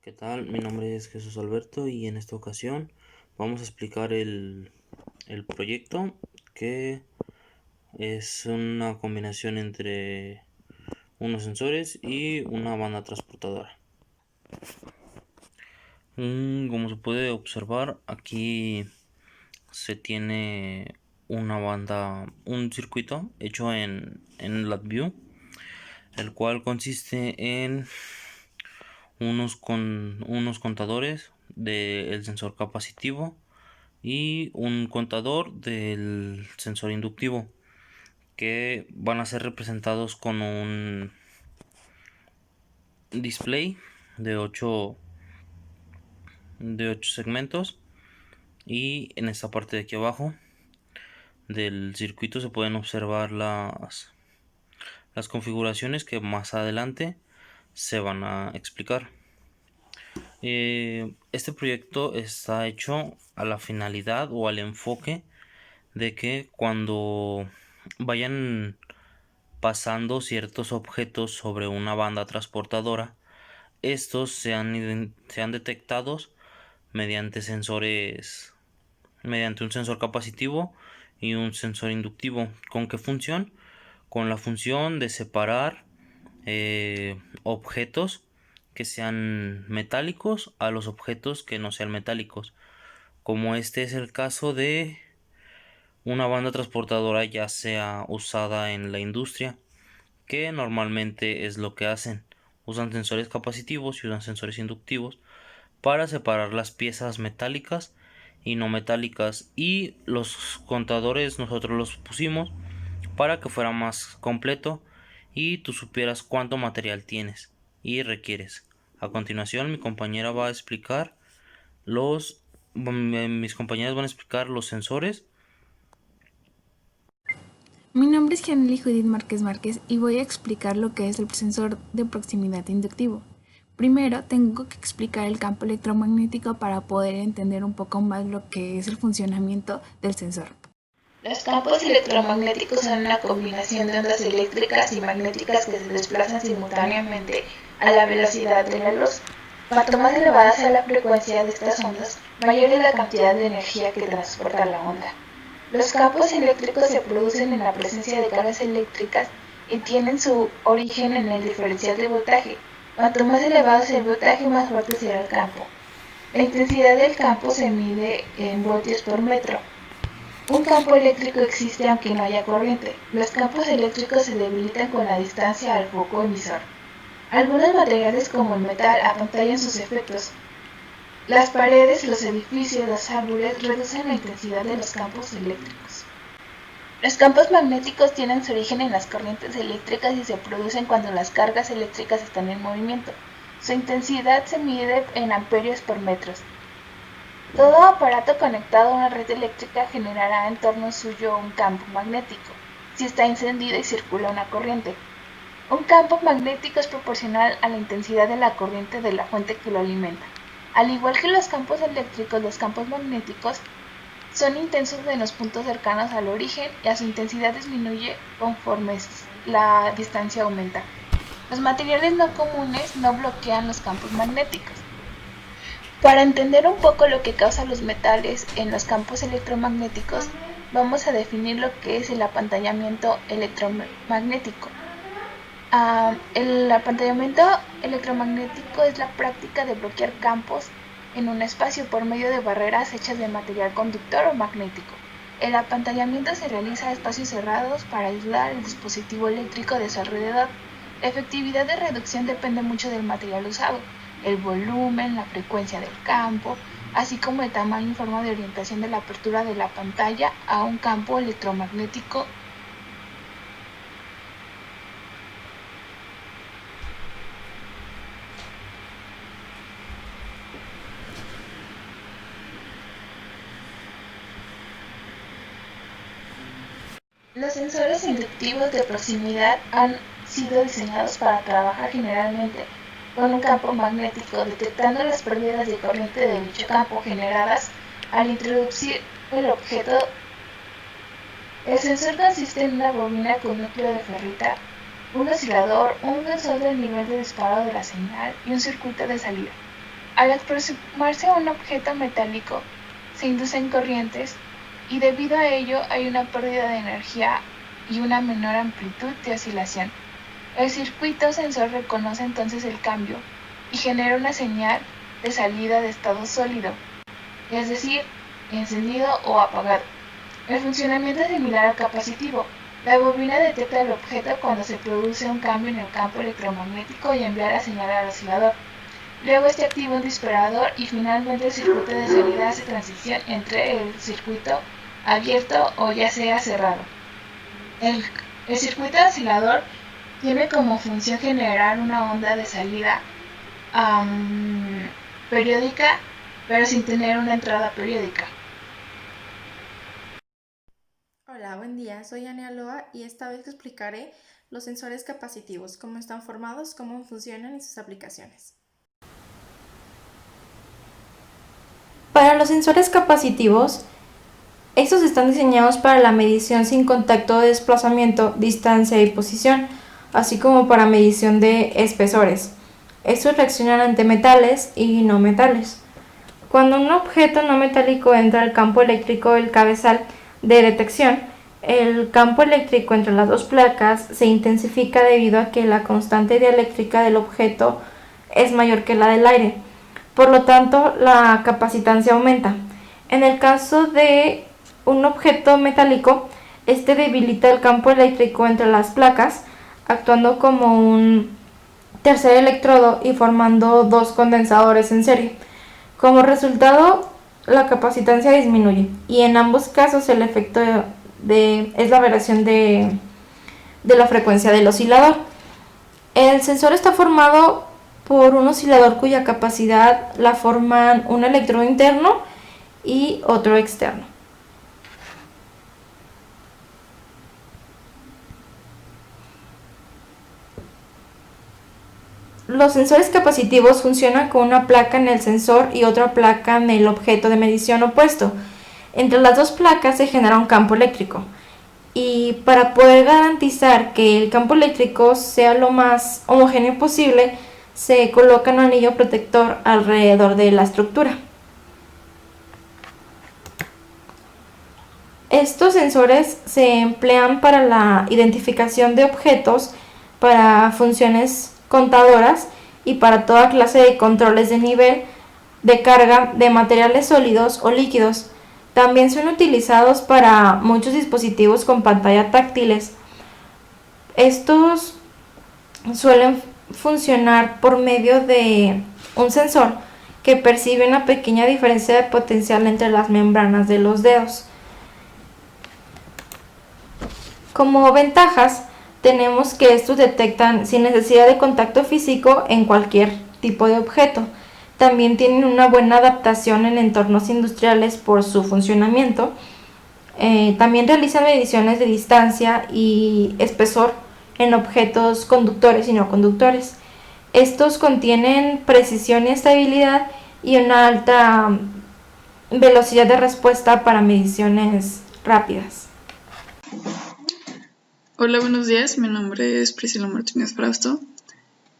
¿Qué tal? Mi nombre es Jesús Alberto y en esta ocasión vamos a explicar el proyecto, que es una combinación entre unos sensores y una banda transportadora. Como se puede observar, aquí se tiene un circuito hecho en LabVIEW, el cual consiste en unos contadores del sensor capacitivo y un contador del sensor inductivo, que van a ser representados con un display de 8 segmentos. Y en esta parte de aquí abajo del circuito se pueden observar las configuraciones que más adelante se van a explicar. Este proyecto está hecho a la finalidad o al enfoque de que cuando vayan pasando ciertos objetos sobre una banda transportadora, estos sean detectados mediante mediante un sensor capacitivo y un sensor inductivo. ¿Con qué función? Con la función de separar objetos que sean metálicos a los objetos que no sean metálicos, como este es el caso de una banda transportadora ya sea usada en la industria, que normalmente es lo que hacen. Usan sensores capacitivos y usan sensores inductivos para separar las piezas metálicas y no metálicas, y los contadores nosotros los pusimos para que fuera más completo y tú supieras cuánto material tienes y requieres. A continuación mi compañera va a explicar mis compañeras van a explicar los sensores. Mi nombre es Gianely Judith Márquez Márquez y voy a explicar lo que es el sensor de proximidad inductivo. Primero tengo que explicar el campo electromagnético para poder entender un poco más lo que es el funcionamiento del sensor. Los campos electromagnéticos son una combinación de ondas eléctricas y magnéticas que se desplazan simultáneamente a la velocidad de la luz. Cuanto más elevada sea la frecuencia de estas ondas, mayor es la cantidad de energía que transporta la onda. Los campos eléctricos se producen en la presencia de cargas eléctricas y tienen su origen en el diferencial de voltaje. Cuanto más elevado sea el voltaje, más fuerte será el campo. La intensidad del campo se mide en voltios por metro. Un campo eléctrico existe aunque no haya corriente. Los campos eléctricos se debilitan con la distancia al foco emisor. Algunos materiales como el metal apantallan sus efectos. Las paredes, los edificios, los árboles reducen la intensidad de los campos eléctricos. Los campos magnéticos tienen su origen en las corrientes eléctricas y se producen cuando las cargas eléctricas están en movimiento. Su intensidad se mide en amperios por metros. Todo aparato conectado a una red eléctrica generará en torno suyo un campo magnético, si está encendido y circula una corriente. Un campo magnético es proporcional a la intensidad de la corriente de la fuente que lo alimenta. Al igual que los campos eléctricos, los campos magnéticos son intensos en los puntos cercanos al origen y a su intensidad disminuye conforme la distancia aumenta. Los materiales no comunes no bloquean los campos magnéticos. Para entender un poco lo que causa los metales en los campos electromagnéticos, vamos a definir lo que es el apantallamiento electromagnético. El apantallamiento electromagnético es la práctica de bloquear campos en un espacio por medio de barreras hechas de material conductor o magnético. El apantallamiento se realiza a espacios cerrados para aislar el dispositivo eléctrico de su alrededor. La efectividad de reducción depende mucho del material usado, el volumen, la frecuencia del campo, así como el tamaño y forma de orientación de la apertura de la pantalla a un campo electromagnético. Los sensores inductivos de proximidad han sido diseñados para trabajar generalmente con un campo magnético, detectando las pérdidas de corriente de dicho campo generadas al introducir el objeto. El sensor consiste en una bobina con núcleo de ferrita, un oscilador, un sensor del nivel de disparo de la señal y un circuito de salida. Al aproximarse a un objeto metálico, se inducen corrientes y debido a ello hay una pérdida de energía y una menor amplitud de oscilación. El circuito sensor reconoce entonces el cambio y genera una señal de salida de estado sólido, es decir, encendido o apagado. El funcionamiento es similar al capacitivo. La bobina detecta el objeto cuando se produce un cambio en el campo electromagnético y envía la señal al oscilador. Luego este activa un disparador y finalmente el circuito de salida hace transición entre el circuito abierto o ya sea cerrado. El circuito oscilador tiene como función generar una onda de salida periódica, pero sin tener una entrada periódica. Hola, buen día. Soy Ania Loa y esta vez explicaré los sensores capacitivos, cómo están formados, cómo funcionan y sus aplicaciones. Para los sensores capacitivos, estos están diseñados para la medición sin contacto de desplazamiento, distancia y posición, así como para medición de espesores. Estos reaccionan ante metales y no metales. Cuando un objeto no metálico entra al campo eléctrico del cabezal de detección, el campo eléctrico entre las dos placas se intensifica debido a que la constante dieléctrica del objeto es mayor que la del aire. Por lo tanto, la capacitancia aumenta. En el caso de un objeto metálico, este debilita el campo eléctrico entre las placas, actuando como un tercer electrodo y formando dos condensadores en serie. Como resultado, la capacitancia disminuye y en ambos casos el efecto es la variación de la frecuencia del oscilador. El sensor está formado por un oscilador cuya capacidad la forman un electrodo interno y otro externo. Los sensores capacitivos funcionan con una placa en el sensor y otra placa en el objeto de medición opuesto. Entre las dos placas se genera un campo eléctrico. Y para poder garantizar que el campo eléctrico sea lo más homogéneo posible, se coloca un anillo protector alrededor de la estructura. Estos sensores se emplean para la identificación de objetos, para funciones contadoras y para toda clase de controles de nivel, de carga de materiales sólidos o líquidos. También son utilizados para muchos dispositivos con pantalla táctiles. Estos suelen funcionar por medio de un sensor que percibe una pequeña diferencia de potencial entre las membranas de los dedos. Como ventajas, tenemos que estos detectan sin necesidad de contacto físico en cualquier tipo de objeto. También tienen una buena adaptación en entornos industriales por su funcionamiento. También realizan mediciones de distancia y espesor en objetos conductores y no conductores. Estos contienen precisión y estabilidad y una alta velocidad de respuesta para mediciones rápidas. Hola, buenos días. Mi nombre es Priscila Martínez Frausto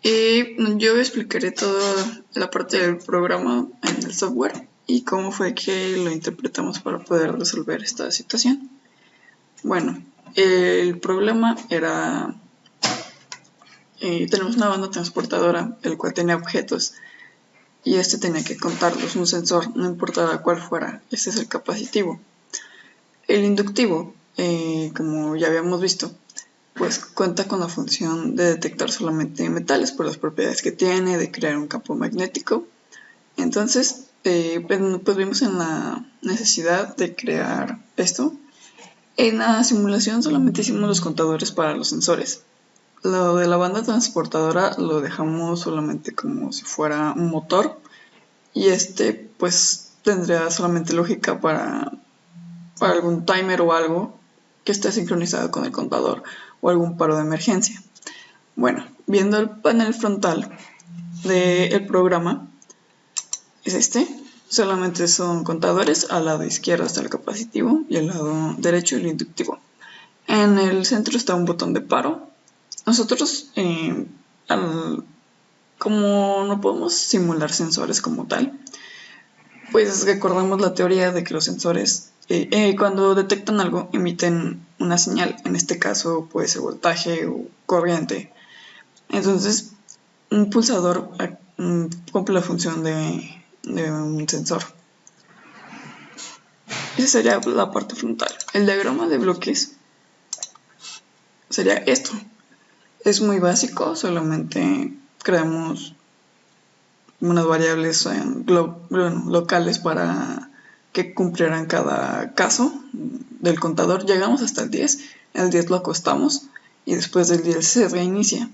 y yo explicaré toda la parte del programa en el software y cómo fue que lo interpretamos para poder resolver esta situación. Bueno, el problema era, tenemos una banda transportadora, el cual tenía objetos y este tenía que contarlos, un sensor, no importaba cuál fuera. Este es el capacitivo. El inductivo, como ya habíamos visto, pues cuenta con la función de detectar solamente metales por las propiedades que tiene, de crear un campo magnético. Entonces, pues vimos en la necesidad de crear esto. En la simulación solamente hicimos los contadores para los sensores. Lo de la banda transportadora lo dejamos solamente como si fuera un motor y pues tendría solamente lógica para algún timer o algo que esté sincronizado con el contador o algún paro de emergencia. Bueno, viendo el panel frontal del programa, es solamente son contadores. Al lado izquierdo está el capacitivo y al lado derecho el inductivo. En el centro está un botón de paro. Nosotros al Como no podemos simular sensores como tal, pues recordamos la teoría de que los sensores cuando detectan algo emiten una señal, en este caso puede ser voltaje o corriente. Entonces un pulsador cumple la función de un sensor. Esa sería la parte frontal. El diagrama de bloques sería esto. Es muy básico, solamente creamos unas variables locales para que cumplieran cada caso del contador. Llegamos hasta el 10, el 10 lo acostamos y después del 10 se reinicia.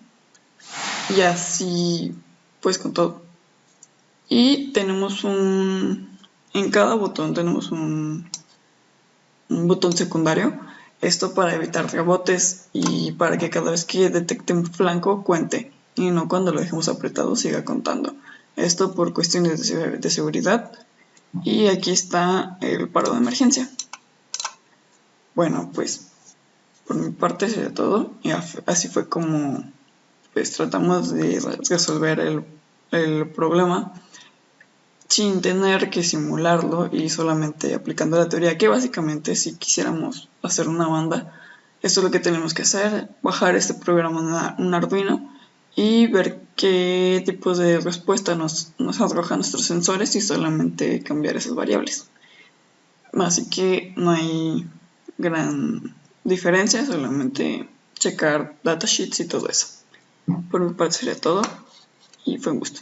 Y así pues con todo. Y tenemos en cada botón tenemos un botón secundario. Esto para evitar rebotes y para que cada vez que detecte un flanco cuente y no cuando lo dejemos apretado siga contando. Esto por cuestiones de seguridad. Y aquí está el paro de emergencia. Bueno, pues por mi parte sería todo. Y así fue como pues tratamos de resolver el problema sin tener que simularlo y solamente aplicando la teoría, que básicamente si quisiéramos hacer una banda, esto es lo que tenemos que hacer, bajar este programa en un Arduino y ver qué tipos de respuesta nos arrojan nuestros sensores y solamente cambiar esas variables. Así que no hay gran diferencia, solamente checar datasheets y todo eso. Por mi parte sería todo y fue un gusto.